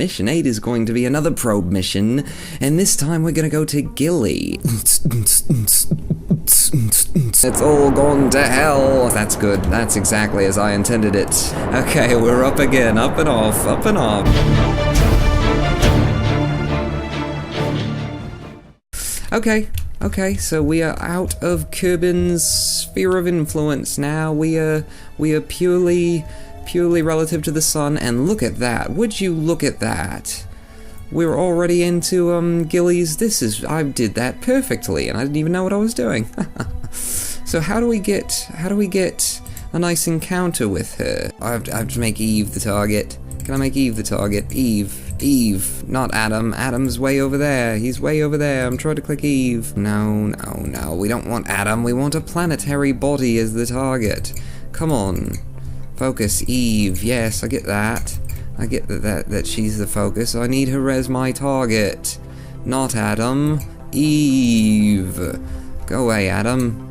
mission 8 is going to be another probe mission, and this time we're gonna go to Gilly. It's all gone to hell. That's good. That's exactly as I intended it. Okay, we're up again. Up and off. Up and off. Okay, so we are out of Kerbin's sphere of influence now. We are purely relative to the sun, and look at that. Would you look at that? We're already into Gilly's. I did that perfectly, and I didn't even know what I was doing. So how do we get a nice encounter with her? I have to make Eve the target. Can I make Eve the target? Eve, not Adam. Adam's way over there. He's way over there. I'm trying to click Eve. No. We don't want Adam. We want a planetary body as the target. Come on. Focus, Eve. Yes, I get that. I get that she's the focus. I need her as my target. Not Adam. Eve. Go away, Adam.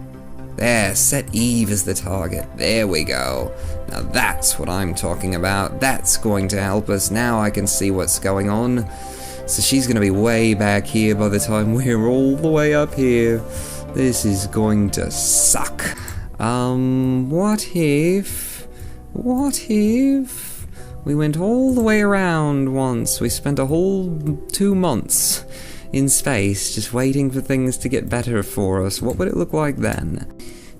There, set Eve as the target. There we go. Now that's what I'm talking about. That's going to help us. Now I can see what's going on. So she's going to be way back here by the time we're all the way up here. This is going to suck. What if we went all the way around once? We spent a whole 2 months in space just waiting for things to get better for us. What would it look like then?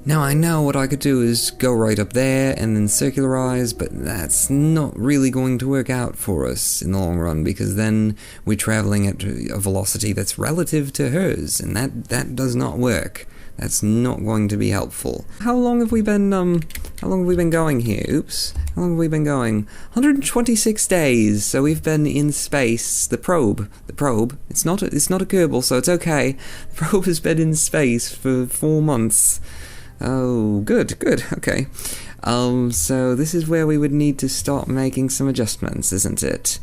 Now I know what I could do is go right up there and then circularize, but that's not really going to work out for us in the long run, because then we're traveling at a velocity that's relative to hers, and that does not work. That's not going to be helpful. How long have we been going here? Oops. How long have we been going? 126 days. So we've been in space. The probe. It's not a Kerbal, so it's okay. The probe has been in space for 4 months. Oh, good, okay. So this is where we would need to start making some adjustments, isn't it?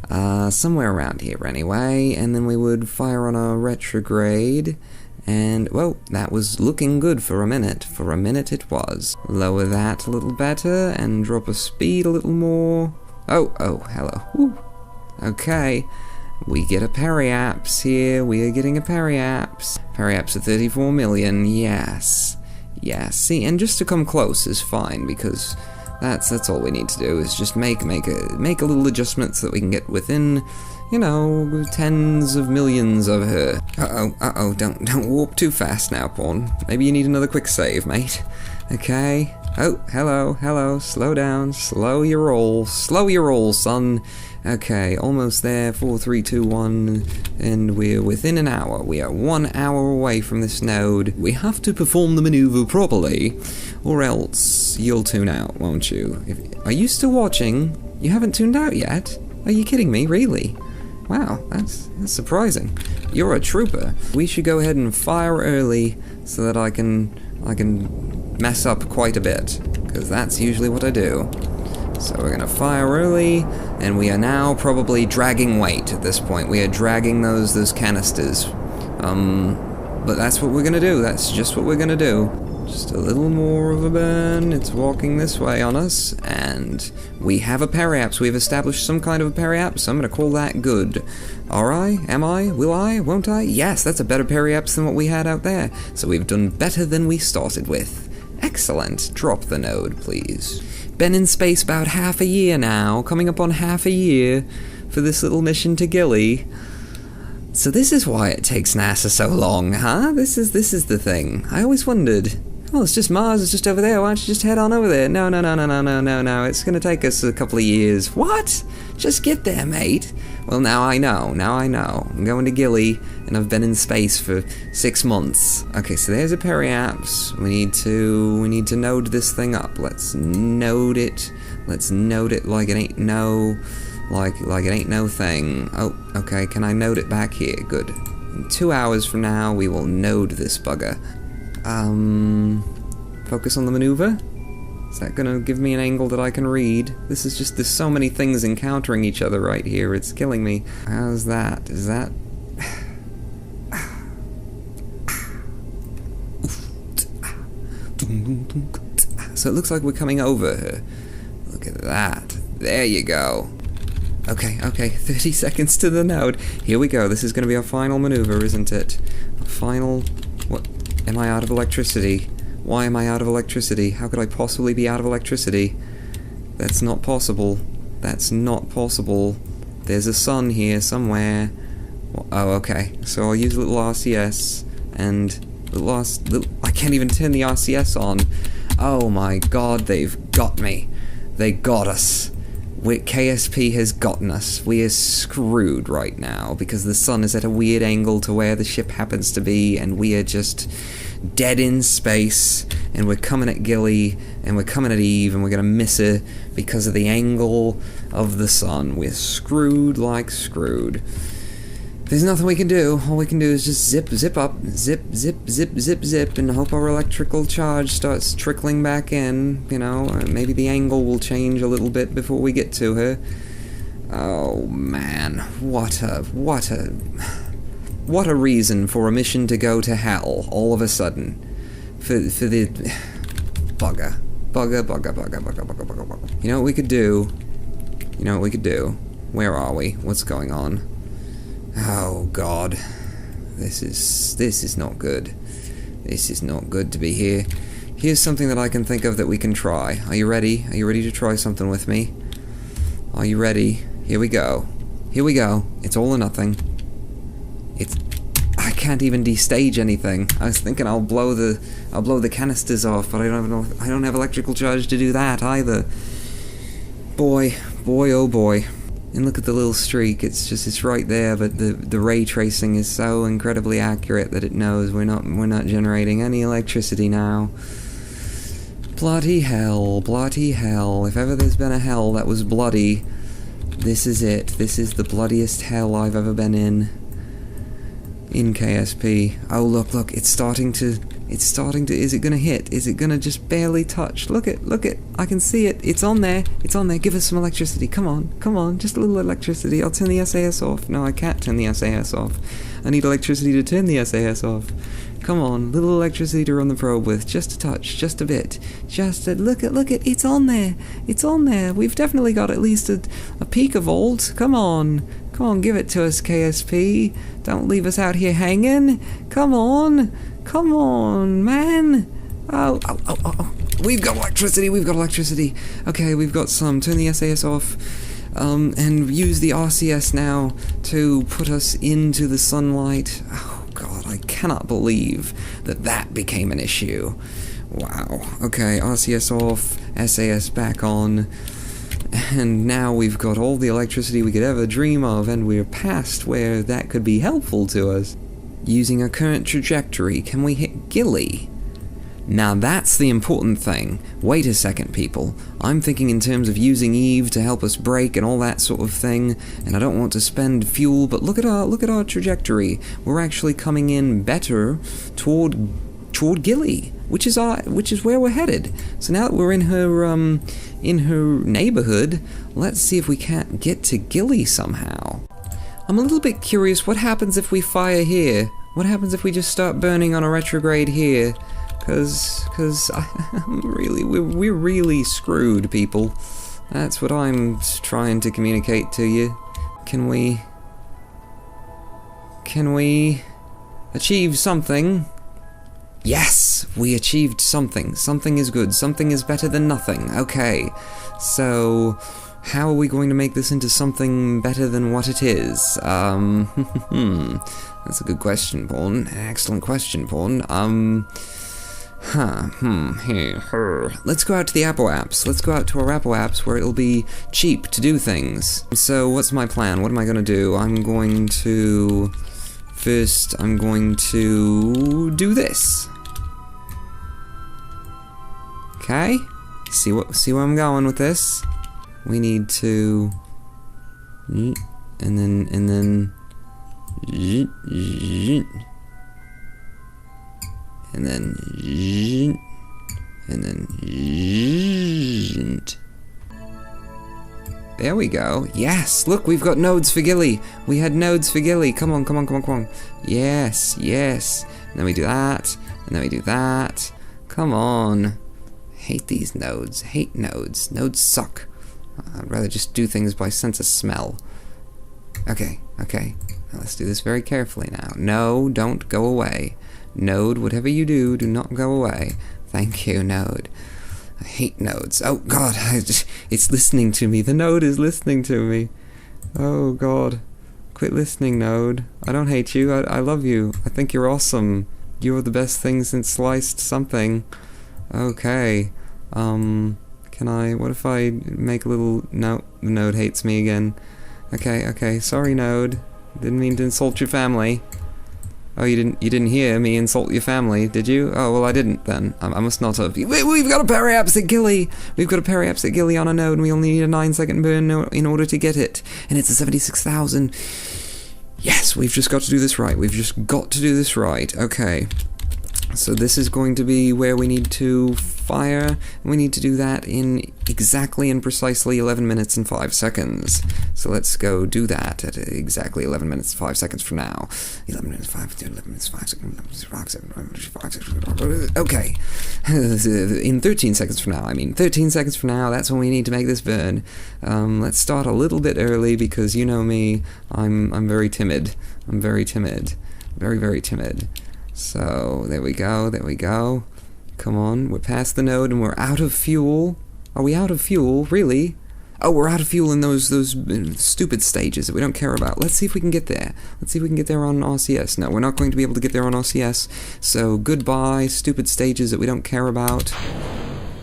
Somewhere around here anyway, and then we would fire on a retrograde, and, well, that was looking good for a minute. For a minute it was. Lower that a little better, and drop a speed a little more. Oh, hello. Woo. Okay. We get a periapse here. We are getting a periapse. Periapse of 34 million, yes. Yeah, see, and just to come close is fine, because that's all we need to do, is just make a little adjustment so that we can get within, you know, tens of millions of her. Uh-oh, don't warp too fast now, Pawn. Maybe you need another quick save, mate. Okay. Oh, hello, slow down, slow your roll, son. Okay, almost there, 4, 3, 2, 1, and we're within an hour. We are 1 hour away from this node. We have to perform the maneuver properly, or else you'll tune out, won't you? Are you still watching? You haven't tuned out yet? Are you kidding me, really? Wow, that's surprising. You're a trooper. We should go ahead and fire early so that I can mess up quite a bit, because that's usually what I do. So we're gonna fire early, and we are now probably dragging weight at this point. We are dragging those canisters. But that's what we're gonna do. That's just what we're gonna do. Just a little more of a burn. It's walking this way on us, and we have a periapse. We've established some kind of a periapse, so I'm gonna call that good. Alright, am I? Will I? Won't I? Yes, that's a better periapse than what we had out there. So we've done better than we started with. Excellent. Drop the node, please. Been in space about half a year now, coming up on half a year for this little mission to Gilly. So this is why it takes NASA so long, huh? This is the thing. I always wondered, oh, it's just Mars, it's just over there, why don't you just head on over there? No, it's gonna take us a couple of years. What? Just get there, mate. Well, now I know. I'm going to Gilly, and I've been in space for 6 months. Okay, so there's a periapse. We need to node this thing up. Let's node it. Like it ain't no thing. Oh, okay, can I node it back here? Good. In 2 hours from now, we will node this bugger. Focus on the maneuver? Is that gonna give me an angle that I can read? This is just, there's so many things encountering each other right here, it's killing me. How's that? Is that... So it looks like we're coming over her. Look at that. There you go. Okay, 30 seconds to the node. Here we go. This is going to be our final maneuver, isn't it? Our final... What? Am I out of electricity? Why am I out of electricity? How could I possibly be out of electricity? That's not possible. That's not possible. There's a sun here somewhere. Oh, okay. So I'll use a little RCS, and... I can't even turn the RCS on. Oh my god, they've got me. They got us. KSP has gotten us. We are screwed right now because the sun is at a weird angle to where the ship happens to be, and we are just dead in space, and we're coming at Gilly, and we're coming at Eve, and we're gonna miss her because of the angle of the sun. We're screwed like screwed. There's nothing we can do. All we can do is just zip up, zip, and hope our electrical charge starts trickling back in, you know. Maybe the angle will change a little bit before we get to her. Oh man, what a reason for a mission to go to hell all of a sudden. For the bugger. You know what we could do? Where are we? What's going on? Oh god, this is not good. This is not good to be here. Here's something that I can think of that we can try. Are you ready? Are you ready to try something with me? Are you ready? Here we go. Here we go. It's all or nothing. I can't even destage anything. I was thinking I'll blow the canisters off, but I don't have electrical charge to do that either. Boy, oh boy. And look at the little streak, it's right there, but the ray tracing is so incredibly accurate that it knows we're not generating any electricity now. Bloody hell, if ever there's been a hell that was bloody, this is it. This is the bloodiest hell I've ever been in KSP. Oh look, it's starting to, is it gonna hit? Is it gonna just barely touch? Look it, I can see it, it's on there, give us some electricity, come on, just a little electricity, I'll turn the SAS off. No, I can't turn the SAS off. I need electricity to turn the SAS off. Come on, little electricity to run the probe with, just a touch, just a bit, look it, it's on there, we've definitely got at least a picavolt, come on, give it to us, KSP, don't leave us out here hanging, come on, man, oh, we've got electricity, okay, we've got some, turn the SAS off, and use the RCS now to put us into the sunlight. Oh god, I cannot believe that became an issue. Wow, okay, RCS off, SAS back on, and now we've got all the electricity we could ever dream of, and we're past where that could be helpful to us. Using our current trajectory, can we hit Gilly? Now that's the important thing. Wait a second, people. I'm thinking in terms of using Eve to help us brake and all that sort of thing, and I don't want to spend fuel, but look at our trajectory. We're actually coming in better toward Gilly, which is where we're headed. So now that we're in her neighborhood, let's see if we can't get to Gilly somehow. I'm a little bit curious, what happens if we fire here? What happens if we just start burning on a retrograde here? Cause we're really screwed, people. That's what I'm trying to communicate to you. Can we achieve something? Yes, we achieved something. Something is good. Something is better than nothing. Okay, so how are we going to make this into something better than what it is? That's a good question, Pawn. Excellent question, Pawn. Let's go out to the Apple apps. Let's go out to our Apple apps where it'll be cheap to do things. So what's my plan? What am I going to do? I'm going to do this. Okay? See where I'm going with this? We need to and then and then there we go. Yes, look, we've got nodes for Gilly. We had nodes for Gilly. Come on. Yes. And then we do that, and then we do that. Come on. Hate these nodes. Hate nodes. Nodes suck. I'd rather just do things by sense of smell. Okay, okay. Now let's do this very carefully now. No, don't go away. Node, whatever you do, do not go away. Thank you, Node. I hate nodes. Oh, God, it's listening to me. The node is listening to me. Oh, God. Quit listening, Node. I don't hate you. I love you. I think you're awesome. You're the best thing since sliced something. Okay. What if I make a little... No, the Node hates me again. Okay. Sorry, Node. Didn't mean to insult your family. Oh, you didn't hear me insult your family, did you? Oh, well, I didn't then. I must not have. We've got a periapsate Gilly! We've got a periapsate Gilly on a node, and we only need a 9-second burn in order to get it. And it's a 76,000. Yes, we've just got to do this right. We've just got to do this right. Okay. So this is going to be where we need to fire. We need to do that in exactly and precisely 11 minutes and 5 seconds. So let's go do that at exactly 11 minutes and 5 seconds from now. 11 minutes 5, 11 minutes 5 seconds, 11 minutes 5 seconds, okay. In 13 seconds from now, 13 seconds from now, that's when we need to make this burn. Let's start a little bit early because you know me, I'm very timid. I'm very timid. Very, very timid. So, there we go. Come on, we're past the node and we're out of fuel. Are we out of fuel? Really? Oh, we're out of fuel in those stupid stages that we don't care about. Let's see if we can get there. Let's see if we can get there on RCS. No, we're not going to be able to get there on RCS. So, goodbye, stupid stages that we don't care about.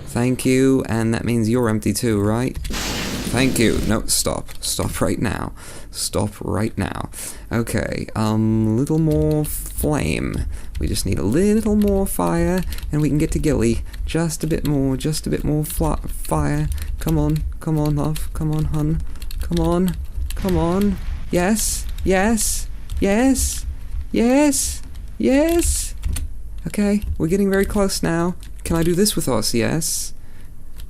Thank you, and that means you're empty too, right? Thank you. No, stop. Stop right now. Stop right now. Okay, little more flame. We just need a little more fire, and we can get to Gilly. Just a bit more fire. Come on, love. Come on, hun. Come on. Yes. Okay, we're getting very close now. Can I do this with RCS?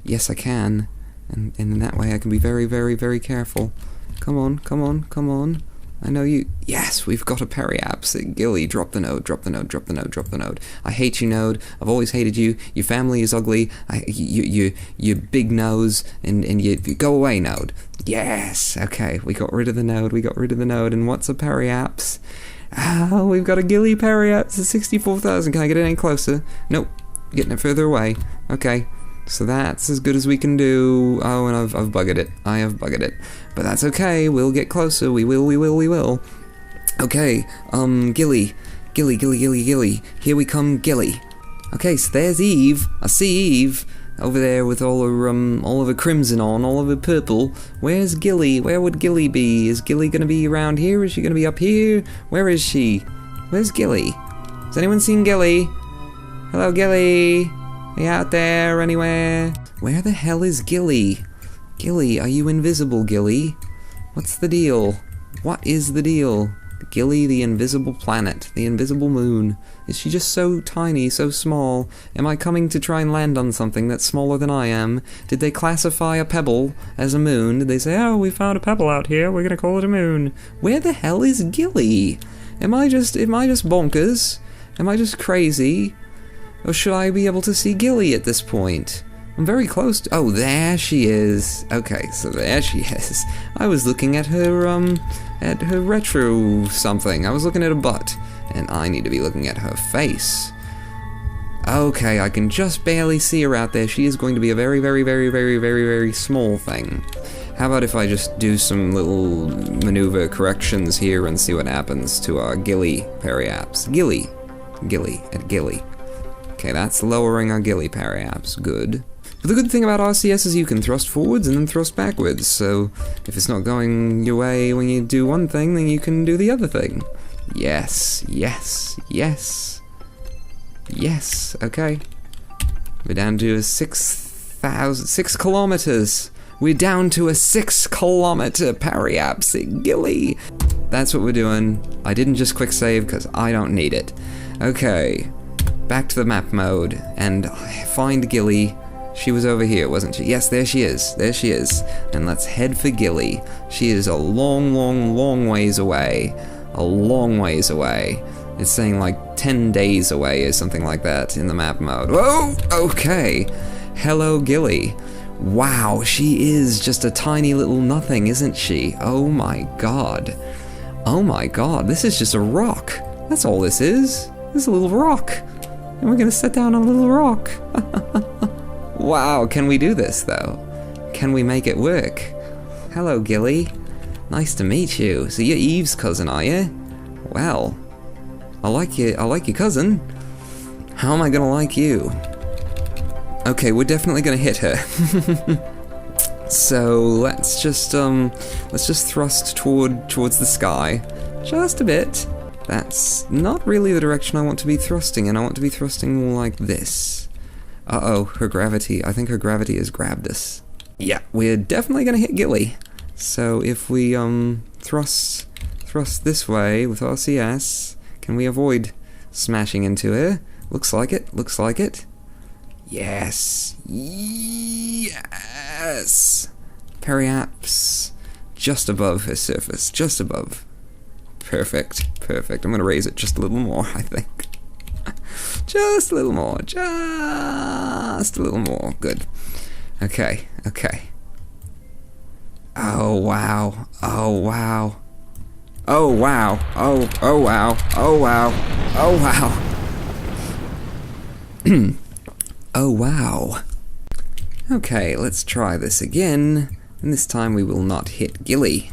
Yes, I can. And in that way I can be very, very, very careful. Come on. I know you... Yes, we've got a periapsate Gilly. Drop the node. I hate you, Node. I've always hated you. Your family is ugly. You big nose. And you go away, Node. Yes! Okay, we got rid of the node. And what's a periapse? Oh, we've got a Gilly periapse at 64,000. Can I get it any closer? Nope. Getting it further away. Okay. So that's as good as we can do. Oh, and I've buggered it. I have buggered it. But that's okay. We'll get closer. We will. Okay, Gilly. Here we come, Gilly. Okay, so there's Eve. I see Eve over there with all of her crimson on, all of her purple. Where's Gilly? Where would Gilly be? Is Gilly gonna be around here? Is she gonna be up here? Where is she? Where's Gilly? Has anyone seen Gilly? Hello, Gilly. Are you out there anywhere? Where the hell is Gilly? Gilly, are you invisible, Gilly? What's the deal? What is the deal? Gilly, the invisible planet, the invisible moon. Is she just so tiny, so small? Am I coming to try and land on something that's smaller than I am? Did they classify a pebble as a moon? Did they say, oh, we found a pebble out here, we're gonna call it a moon? Where the hell is Gilly? Am I just bonkers? Am I just crazy? Or should I be able to see Gilly at this point? I'm very close to... Oh, there she is. Okay, so there she is. I was looking at her retro something. I was looking at her butt. And I need to be looking at her face. Okay, I can just barely see her out there. She is going to be a very, very, very, very, very, very small thing. How about if I just do some little maneuver corrections here and see what happens to our Gilly periapse? Gilly. Okay, that's lowering our Gilly periapse. Good. But the good thing about RCS is you can thrust forwards and then thrust backwards, so if it's not going your way when you do one thing, then you can do the other thing. Yes, okay. We're down to 6 kilometers. We're down to a 6 kilometer periapse Gilly. That's what we're doing. I didn't just quick save because I don't need it. Okay. Back to the map mode, and find Gilly. She was over here, wasn't she? Yes, there she is. And let's head for Gilly. She is a long ways away. It's saying like 10 days away or something like that in the map mode. Whoa! Okay. Hello, Gilly. Wow, she is just a tiny little nothing, isn't she? Oh my god. Oh my god, this is just a rock. That's all this is. This is a little rock. And we're gonna set down on a little rock. Wow, can we do this though? Can we make it work? Hello, Gilly. Nice to meet you. So you're Eve's cousin, are you? Well, I like your cousin. How am I gonna like you? Okay, we're definitely gonna hit her. So let's just thrust towards the sky, just a bit. That's not really the direction I want to be thrusting in. I want to be thrusting more like this. Uh-oh, her gravity. I think her gravity has grabbed us. Yeah, we're definitely gonna hit Gilly. So if we thrust this way with RCS, can we avoid smashing into her? Looks like it. Looks like it. Yes. Yes. Periaps just above her surface. Just above. Perfect. Perfect. I'm gonna raise it just a little more, I think. Just a little more. Just a little more. Good. Okay. Okay. Oh wow. Oh wow. Oh wow. Oh wow. Oh wow. Oh wow. Oh wow. Okay, let's try this again, and this time we will not hit Gilly.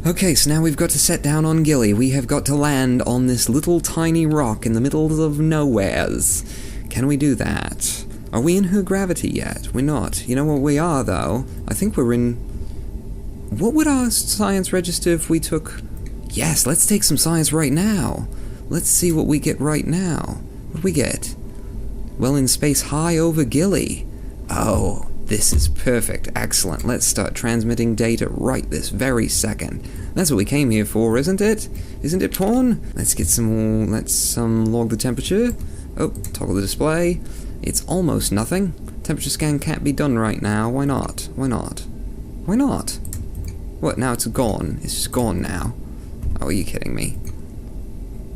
Okay, so now we've got to set down on Gilly. We have got to land on this little tiny rock in the middle of nowheres. Can we do that? Are we in her gravity yet? We're not. You know what we are, though? I think we're in... What would our science register if we took... Yes, let's take some science right now. Let's see what we get right now. What do we get? Well, in space high over Gilly. Oh, this is perfect. Excellent. Let's start transmitting data right this very second. That's what we came here for, isn't it? Isn't it, Pawn? Let's get some more... Let's log the temperature. Oh, toggle the display. It's almost nothing. Temperature scan can't be done right now. Why not? Why not? Why not? What, now it's gone? It's just gone now. Oh, are you kidding me?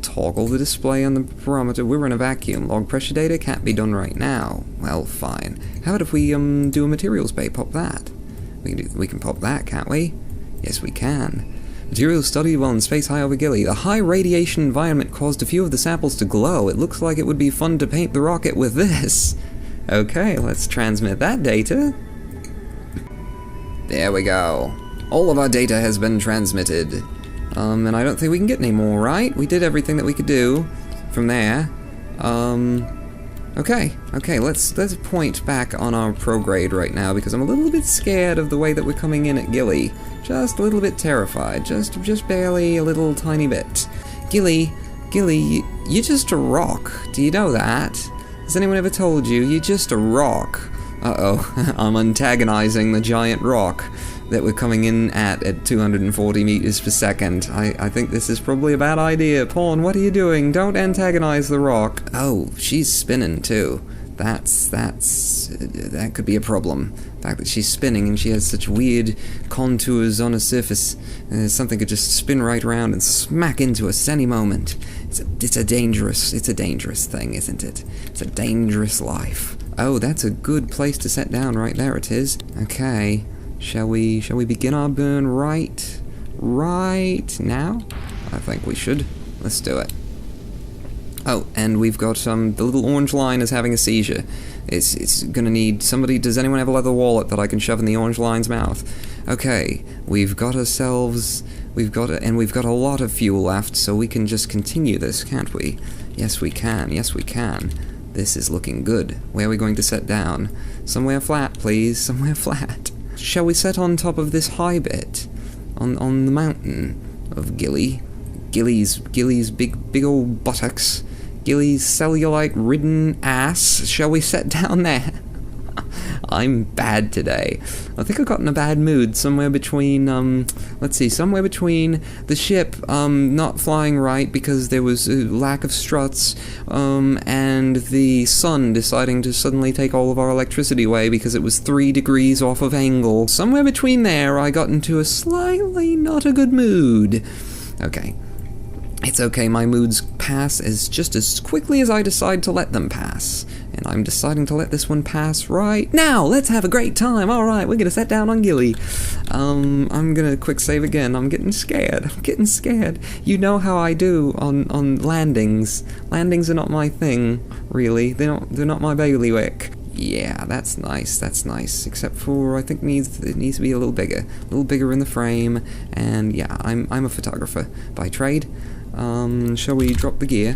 Toggle the display on the barometer. We're in a vacuum. Log pressure data can't be done right now. Well, fine. How about if we do a materials bay? Pop that. We can pop that, can't we? Yes, we can. Materials studied while in space high over Gilly. The high radiation environment caused a few of the samples to glow. It looks like it would be fun to paint the rocket with this. Okay, let's transmit that data. There we go. All of our data has been transmitted. And I don't think we can get any more, right? We did everything that we could do from there. Okay, let's point back on our prograde right now, because I'm a little bit scared of the way that we're coming in at Gilly. Just a little bit terrified, just barely a little tiny bit. Gilly, you're just a rock. Do you know that? Has anyone ever told you? You're just a rock. Uh-oh, I'm antagonizing the giant rock that we're coming in at 240 meters per second. I think this is probably a bad idea. Pawn, what are you doing? Don't antagonize the rock. Oh, she's spinning too. That could be a problem. The fact that she's spinning and she has such weird contours on her surface, something could just spin right around and smack into us any moment. It's a dangerous thing, isn't it? It's a dangerous life. Oh, that's a good place to set down right there. It is. Okay. Shall we begin our burn right now? I think we should. Let's do it. Oh, and we've got the little orange line is having a seizure. It's gonna need somebody. Does anyone have a leather wallet that I can shove in the orange line's mouth? Okay, we've got a lot of fuel left, so we can just continue this, can't we? Yes, we can. Yes, we can. This is looking good. Where are we going to set down? Somewhere flat, please. Somewhere flat. Shall we set on top of this high bit? On the mountain of Gilly? Gilly's big old buttocks. Gilly's cellulite-ridden ass. Shall we set down there? I'm bad today. I think I got in a bad mood somewhere between, somewhere between the ship, not flying right because there was a lack of struts, and the sun deciding to suddenly take all of our electricity away because it was 3 degrees off of angle. Somewhere between there, I got into a slightly not a good mood. Okay. It's okay, my moods pass just as quickly as I decide to let them pass. And I'm deciding to let this one pass right now. Let's have a great time. Alright, we're gonna set down on Gilly. I'm gonna quick save again. I'm getting scared. I'm getting scared. You know how I do on landings. Landings are not my thing, really. They're not my bailiwick. Yeah, that's nice, that's nice. Except for, I think it needs to be a little bigger in the frame. And yeah, I'm a photographer by trade. Shall we drop the gear?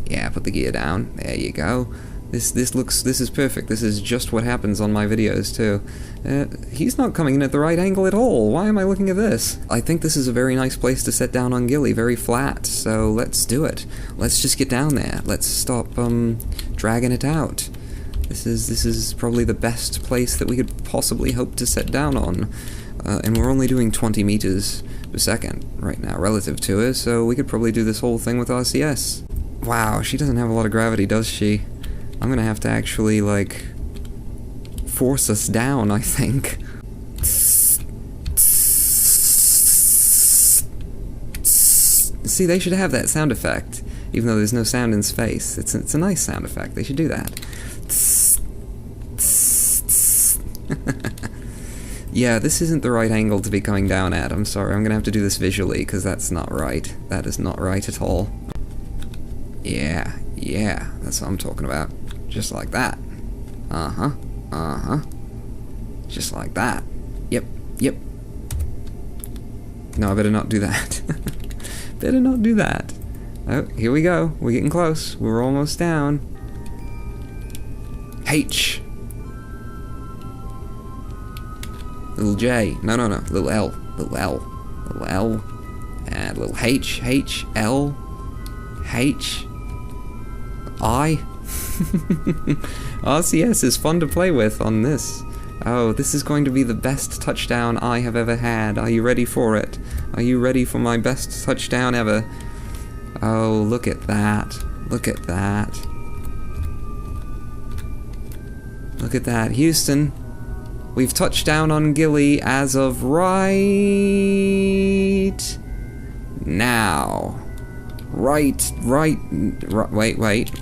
Yeah, put the gear down. There you go. This is perfect. This is just what happens on my videos too. He's not coming in at the right angle at all. Why am I looking at this? I think this is a very nice place to set down on Gilly, very flat, so let's do it. Let's just get down there. Let's stop dragging it out. This is probably the best place that we could possibly hope to set down on. And we're only doing 20 meters per second right now relative to it, so we could probably do this whole thing with RCS. Wow, she doesn't have a lot of gravity, does she? I'm gonna have to actually, like, force us down, I think. See, they should have that sound effect, even though there's no sound in space. It's a nice sound effect. They should do that. Yeah, this isn't the right angle to be coming down at. I'm sorry, I'm gonna have to do this visually, because that's not right. That is not right at all. Yeah, that's what I'm talking about. Just like that. Just like that. Yep. No, I better not do that. Better not do that. Oh, here we go. We're getting close. We're almost down. H. Little J. No. Little L. Little L. And little H. L. H. I. RCS is fun to play with on this. Oh, this is going to be the best touchdown I have ever had. Are you ready for it? Are you ready for my best touchdown ever? Oh, look at that. Look at that. Look at that. Houston, we've touched down on Gilly as of right now. Right,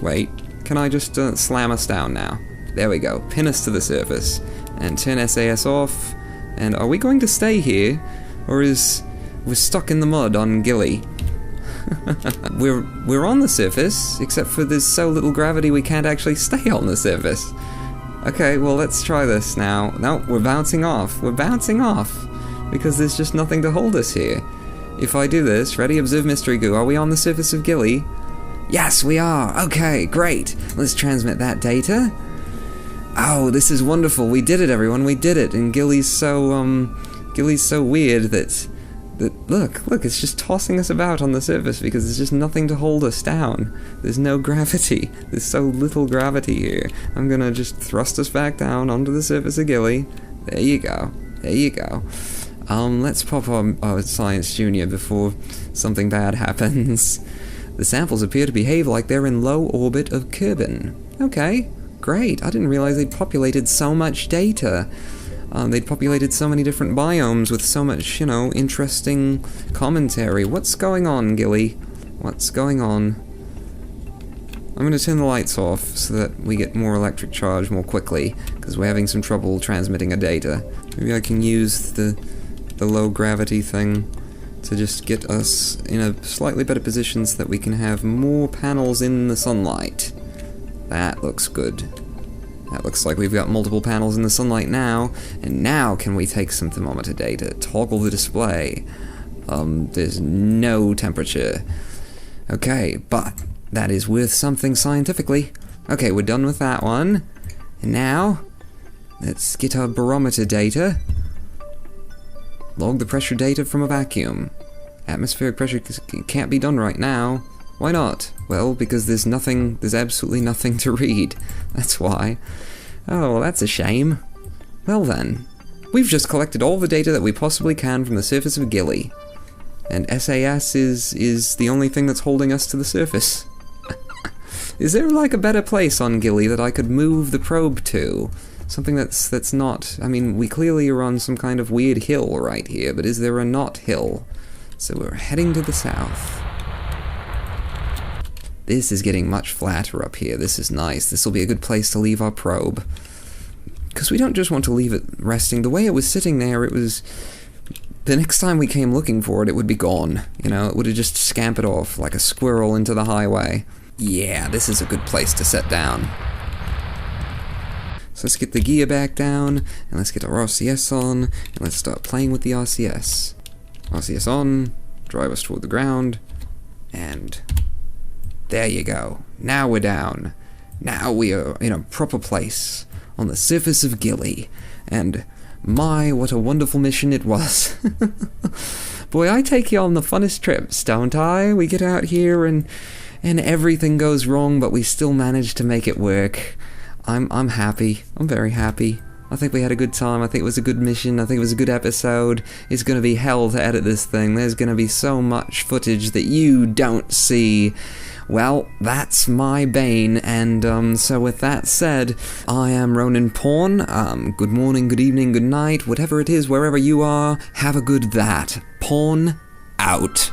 wait. Can I just slam us down now? There we go. Pin us to the surface. And turn SAS off. And are we going to stay here? Or we're stuck in the mud on Gilly? We're on the surface, except for there's so little gravity we can't actually stay on the surface. Okay, well let's try this now. No, we're bouncing off. We're bouncing off. Because there's just nothing to hold us here. If I do this, ready, observe mystery goo, are we on the surface of Gilly? Yes, we are! Okay, great! Let's transmit that data. Oh, this is wonderful, we did it everyone, we did it! And Gilly's so weird that look, it's just tossing us about on the surface because there's just nothing to hold us down. There's no gravity. There's so little gravity here. I'm gonna just thrust us back down onto the surface of Gilly. There you go. There you go. Let's pop our Science Junior before something bad happens. The samples appear to behave like they're in low orbit of Kerbin. Okay, great. I didn't realize they'd populated so much data. They'd populated so many different biomes with so much, interesting commentary. What's going on, Gilly? What's going on? I'm going to turn the lights off so that we get more electric charge more quickly, because we're having some trouble transmitting our data. Maybe I can use the low gravity thing to just get us in a slightly better position so that we can have more panels in the sunlight. That looks good. That looks like we've got multiple panels in the sunlight now, and now can we take some thermometer data, toggle the display. There's no temperature. Okay, but that is worth something scientifically. Okay, we're done with that one. And now, let's get our barometer data. Log the pressure data from a vacuum. Atmospheric pressure can't be done right now. Why not? Well, because there's absolutely nothing to read. That's why. Oh, well, that's a shame. Well then, we've just collected all the data that we possibly can from the surface of Gilly. And SAS is the only thing that's holding us to the surface. Is there like a better place on Gilly that I could move the probe to? Something that's not... I mean, we clearly are on some kind of weird hill right here, but is there a not hill? So we're heading to the south. This is getting much flatter up here. This is nice. This will be a good place to leave our probe. Because we don't just want to leave it resting. The way it was sitting there, it was... The next time we came looking for it, it would be gone. You know, it would have just scampered off like a squirrel into the highway. Yeah, this is a good place to set down. So let's get the gear back down, and let's get our RCS on, and let's start playing with the RCS. RCS on, drive us toward the ground, and there you go. Now we're down. Now we are in a proper place on the surface of Gilly, and my, what a wonderful mission it was. Boy, I take you on the funnest trips, don't I? We get out here and everything goes wrong, but we still manage to make it work. I'm happy. I'm very happy. I think we had a good time. I think it was a good mission. I think it was a good episode. It's gonna be hell to edit this thing. There's gonna be so much footage that you don't see. Well, that's my bane, and so with that said, I am Ronin Pawn. Good morning, good evening, good night, whatever it is, wherever you are, have a good that. Pawn out.